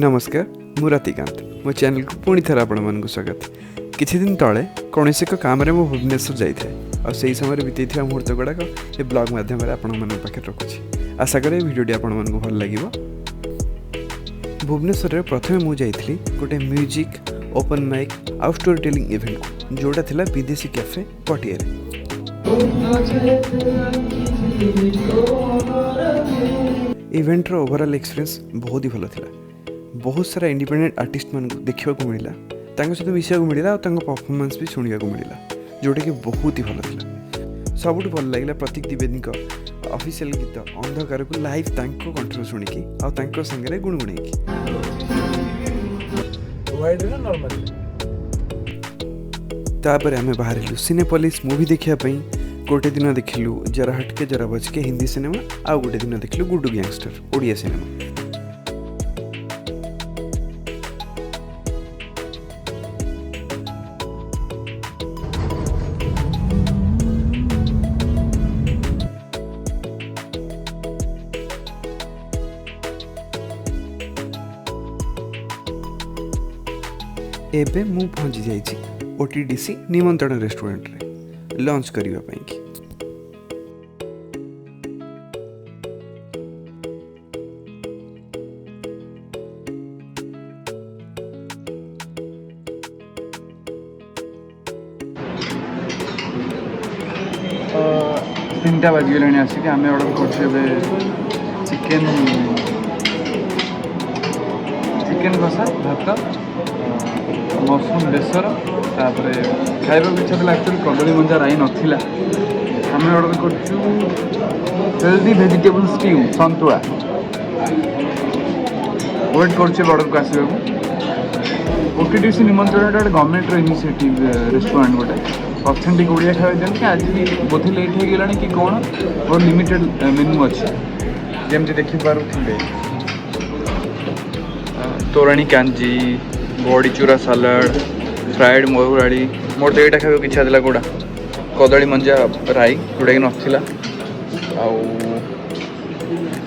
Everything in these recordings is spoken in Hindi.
नमस्कार मु रतिकांत मो चैनल को पुणी थर आपण मानक स्वागत। किछि दिन तले कौन एक काम मु भुवनेश्वर जाइए और सही समय बीते मुहूर्त गुड़ाक ये ब्लॉग माध्यम आपण मान पाखे रखुच्छी। आशा करे भिडियोटी आपण मानक भल लगे। भुवनेश्वर प्रथम मुझे गोटे म्यूजिक ओपन माइक आउ स्टोरी टेलिंग इवेंट जोटा थिला विदेशी कैफे पटिया। इवेंटर ओवरऑल एक्सपीरियंस बहुत ही भल था। बहुत सारा इंडिपेंडेंट आर्टिस्ट मान देखा मिला, सहित मिसा मिला और परफॉर्मेंस भी शुणा मिला जोटा कि बहुत ही भल था। सबुठ भल लगे प्रतीक द्विवेदी ऑफिशियल गीत अंधकार को लाइव कंठर शुणिकी और संगे गुणगुण आम बाहर सिनेपोलिस मूवी देखापी। गोटे दिन देखिलु जरा हटके जरा बचके हिंदी सिनेमा, आउ गोटे दिन देखिलु गुडू गैंगस्टर ओडिया सिनेमा। एबे मु पहुंची जाइछि ओटीडीसी निमंत्रण रेस्टोरेंट रे लंच करिवा पई कि। तीनटा बाजिगलानी आसिक आम अर्डर कर चिकेन कषा भात मशरूम बेसर तापर खाइबा इच्छा था। एक्चुअली कदली मंजा राई नाला आम अर्डर कर हेल्दी वेजिटेबल स्टीव संतुला। वेट कर अर्डर को आसवा ओटीडीसी निमंत्रण गोटे गवर्नमेंट इनिशिएटिव रेस्टोरेंट गोटे ऑथेंटिक ओडिया खाଇବା दियंती। आज बोधे लेट हो गलानी कि कौन और लिमिटेड मेन्यू अच्छे जमती देखी पारे तोराणी कांजी बड़ी चूरा सालाड फ्राइड महुराड़ी। मोर तो यहाँ खाइबा इच्छा था गोटा कदली मंजा राई जोटा कि नाला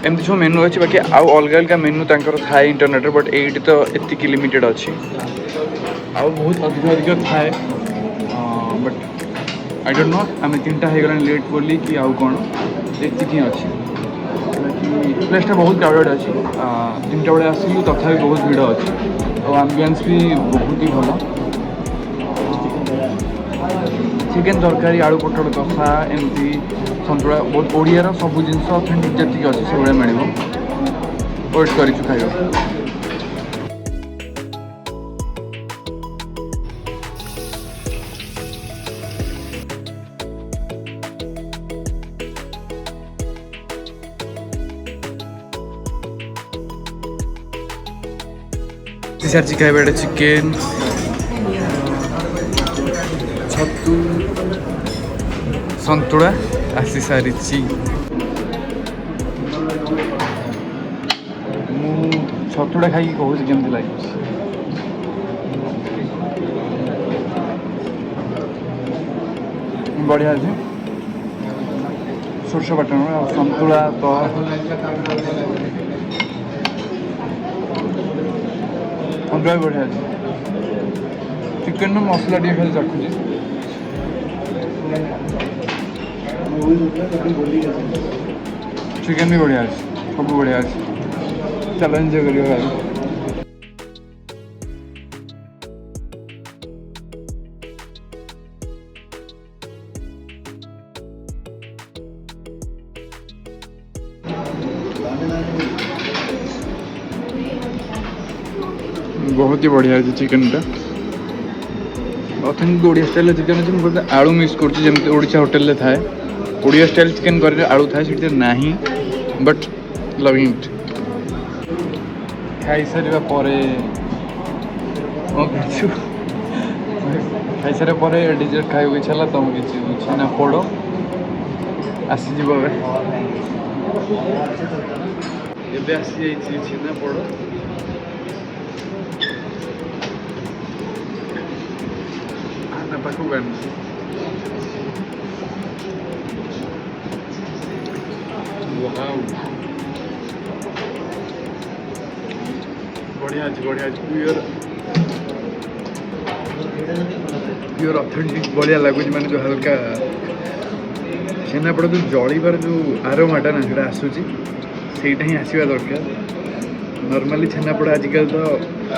एमती सब मेन्यू अच्छी। बाकी आउ अलग अलग मेन्यू थाए इंटरनेट बट ये तो एति लिमिटेड अच्छी आउ बहुत अधिक थाए बट आई डोंट नो आम तीनटा हो गला लेट बोली कि आउ कौन एति अच्छी। बाकी प्लेसटा बहुत क्राउडेड अच्छी। 3टा बेले आसलु तथा बहुत भिड़ अच्छी और आम्बियंस भी बहुत ही भल। चिकेन तरकारी आलू पोटल कषा एमती संतुला बहुत ओडियार सब जिनस ऑथेंटिक जी अच्छी से मिल वेट कर खाइबा। सारी खाइबा चिकेन छतु संतुला आसी सारी छतुटा खाई कहूँ केमती लगे। बढ़िया अच्छे सोरस बाटन संतुला तो संतुला बढ़िया अच्छे। चिकेन मसला टे खाली चाखुची चिकेन भी बढ़िया अच्छे सब बढ़िया अच्छे। चलो एंजॉय करियो भाई। बहुत ही बढ़िया है चिकेनटा ऑथेंटिक ओडिया स्टाइल चिकेन अच्छे। मुझे आलू मिक्स करमती ओडिशा होटेल थाए ओडिया स्टाइल चिकेन कर आलू थाए से नहीं बट लविंग इट। खाई सारा खाई सारा डिजर्ट खाइबा इच्छा है तुम किसी छेना पोड़ आसीज ए आसी छेना पोड़ पाखु बढ़िया अच्छे प्योर ऑथेंटिक बढ़िया लगुच माने जो हल्का छेनापोड़ जो जलिबार जो आरोमाटा ना से आसूची सेटा ही आसवा दरकार नॉर्मली छेनापोड़ आजिकल तो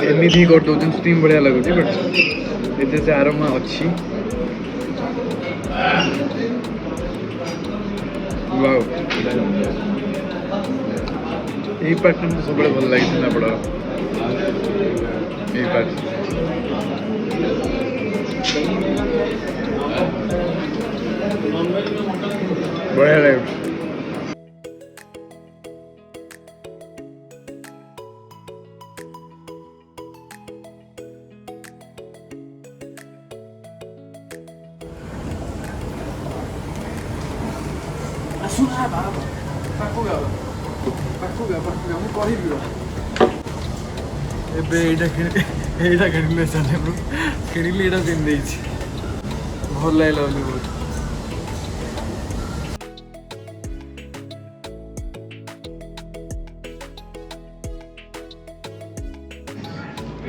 एमती ही कर दौन स्टीम बढ़िया लगुच बट ये से आरोमा अच्छी वाओ यही पार्ट मुझे सब भल लगे छेनापोड़ यही पार्ट बढ़िया लगे एटा किणिले चले किणिली एटा पिंध भल लगे बहुत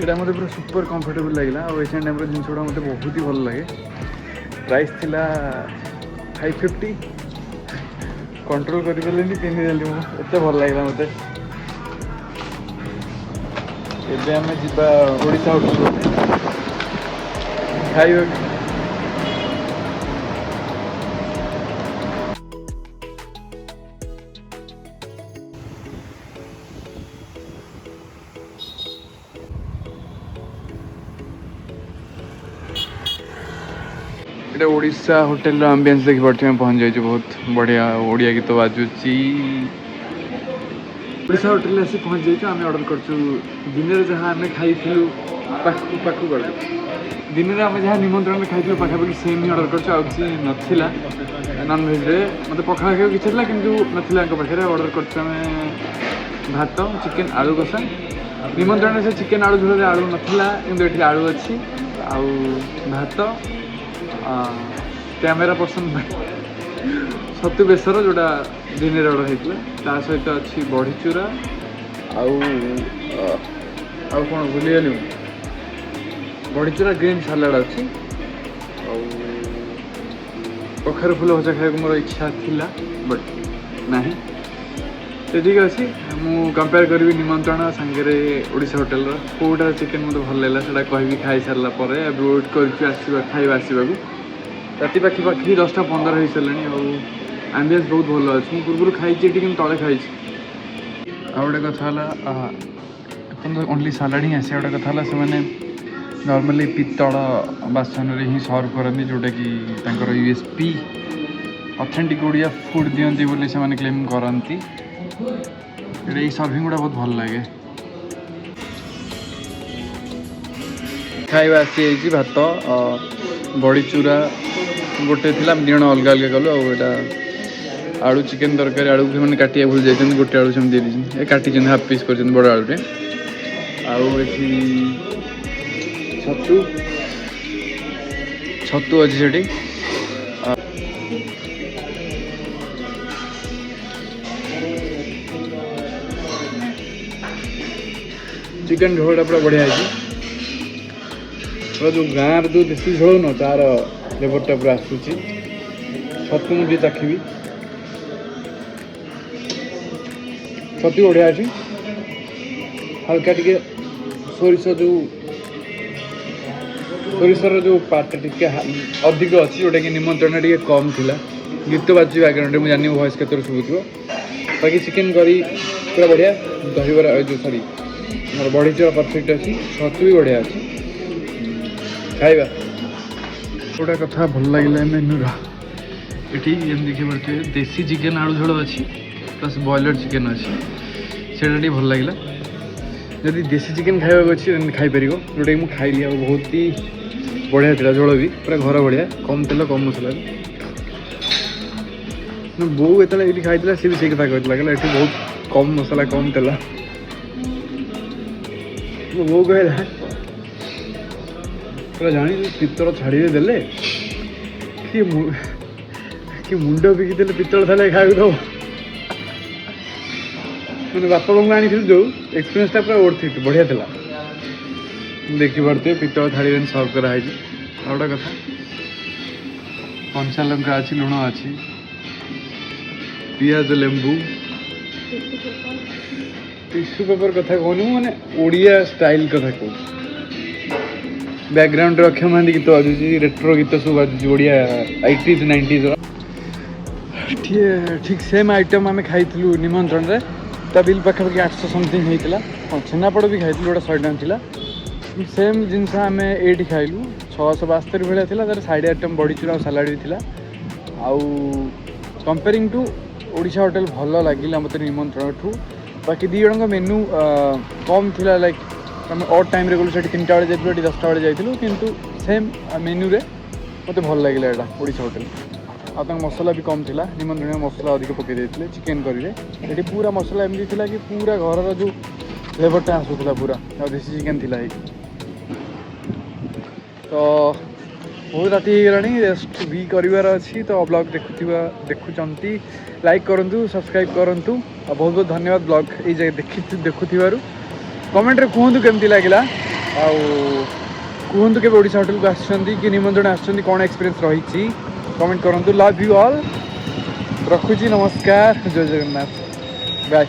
एटा मत पूरा सुपर कंफर्टेबल लगे और एशियन टाइम जिन गुड़ा मत बहुत ही भल लगे प्राइस थिला 550 कंट्रोल कर पिंधि देली मुझे भल लगे मत एबे आम जा ओडिशा होटल खाइबा ये ओडिशा होटल आम्बियंस देखी पार्टी में पहुंच जाइए बहुत बढ़िया ओडिया गीत बाजुची ओडिशा होटल आसी पहुंच जाइए आम ऑर्डर कर दिन में जहाँ आम खाई पाखु कर दिन में आम जहाँ निमंत्रण में खाई पाखापाखि सेम ही ऑर्डर कर नाला नॉन भेज मत पखाड़ खाई किसी था कि नाला पाखे ऑर्डर कर भात चिकेन आलू कषा निमंत्रण से चिकेन आलू झोल आलू नाला कि आलू अच्छी आउ भात कैमेरा पर्सन सतु बेसर जोटा दिन में ऑर्डर होता सहित अच्छी बड़ी चूरा आउ कौन भूलीगली बड़ी चूरा ग्रीन सालाड अच्छी कखारु फूल भजा खाया मोर इच्छा थिला बट नहीं तो ठीक अच्छे मुझे कंपेयर करी निमंत्रण सांगे ओडिशा होटेल कौटा चिकेन मत भल लगा से कह खाई सारा वेट कर खाଇବା आसवाक राति पाखी 10टा 15 हो सारे आम्बियंस बहुत भल अच्छे पूर्व खाई तले खाई गोटे कथा ओनली सालाड ही आसे गोटे कथा से नॉर्मली पित्तल बासन ही सर्व करती जोटा कि यूएसपी ऑथेंटिक ओडिया फूड दियंती बोली से क्लेम करती ये सर्विंग गुड़ा बहुत भल लगे खाଇବା आसी भात बड़ी चूरा गोटे थी दिज अलग अलग कलु आटा आलू चिकेन तरकारी आलू मैंने काटिया भूल जाते गोटे आलू से दे काटी हाफ पीस कर बड़ आलूटे आठी छतु अच्छी से चिकेन झोलटा पूरा बढ़िया है पूरा जो गाँव जो देसी झोल न तार फ्लेवरटा पूरा आसूची छतु मुझे चाखी छतु बढ़िया अच्छी हल्का टी सोरिष जो सोरिषर जो पार्ट टी अधिक अच्छी जोटा कि निमंत्रण टे कम थिला गीत बाजुची बैकग्राउंड मुझे जानी वॉइस के शुभुव बाकी चिकेन करी पूरा बढ़िया दहीबरा जो सॉरी मोर बड़ी चूरा परफेक्ट अच्छी छतु भी बढ़िया अच्छी खाइबा गोटा कथा भल लगे मेन्यूर ये देखिए पड़े देसी चिकेन आलू झोल अच्छी प्लस बॉयलर चिकेन अच्छी से भल लगे जदि देसी चिकेन खाइबा अच्छी खाईपर जोटा कि खाइली बहुत ही बढ़िया था झोल भी पूरा घर बढ़िया कम तेल कम मसला बो ये खाई सी भी से कथा कहला ये बहुत कम मसला कम तेल बो कहला पूरा जानी पित्तल छाड़ी देले कि मुंड बिकी देले पित्तल थाले खाई दब मैंने बापा बोंग आनी जो एक्सपीरियंसटा पूरा वर्थ इट बढ़िया था देखिपे पितल थाली सर्व कराई गोटे कथा कंचा लंका अच्छी लुण अच्छी पियाज लेंबू टिश्यू पेपर कथा कहूनी मैंने ओडिया स्टाइल कथा कहूँ बैकग्राउंड अक्षय महांती गीत बाजुची रेट्रो गीत सब बाजुची ओडिया 80s 90s ठीक सेम आइटम आम खाई निमंत्रण रे ता बिल पाखापाखि 800 समथिंग होता हाँ छेनापोड़ भी खाई गोटे 100 टଙ୍କା था सेम जिनस आम ये खाइलु 672 भाया था तार साइड आइटम बड़ीचूरा और सालाड भी था आउ कंपेयरिंग टू ओडिशा होटल भल लगे मत निमंत्रण ठू बाकी दी जन मेन्यू कम थी लाइक आम अड टाइम गलु 3टा बेले जाइलु 10टा बेले जाइलु किंतु सेम मेन्यू रे मत भल लगे यहाँ ओडिशा होटल आ मसला भी कम थिला निमंत्रण मसला अधिक पकई देते चिकेन करी ये पूरा मसला एमती थिला कि पूरा घर जो फ्लेवरटा आसूला पूरा देसी चिकेन थिला तो बहुत राति हो रेस्ट भी करार अच्छी तो ब्लॉग देखुंती लाइक करूँ सब्सक्राइब करूँ आ बहुत बहुत धन्यवाद ब्लॉग ये देखुवर कमेंट रे कहतु केमती लगे कहतु के ओडिशा होटल को आसुँच कि निमंत्रण आसुँच कौन एक्सपीरियंस रही कमेंट करूँ लव यू ऑल रखुची नमस्कार जय जगन्नाथ बाय।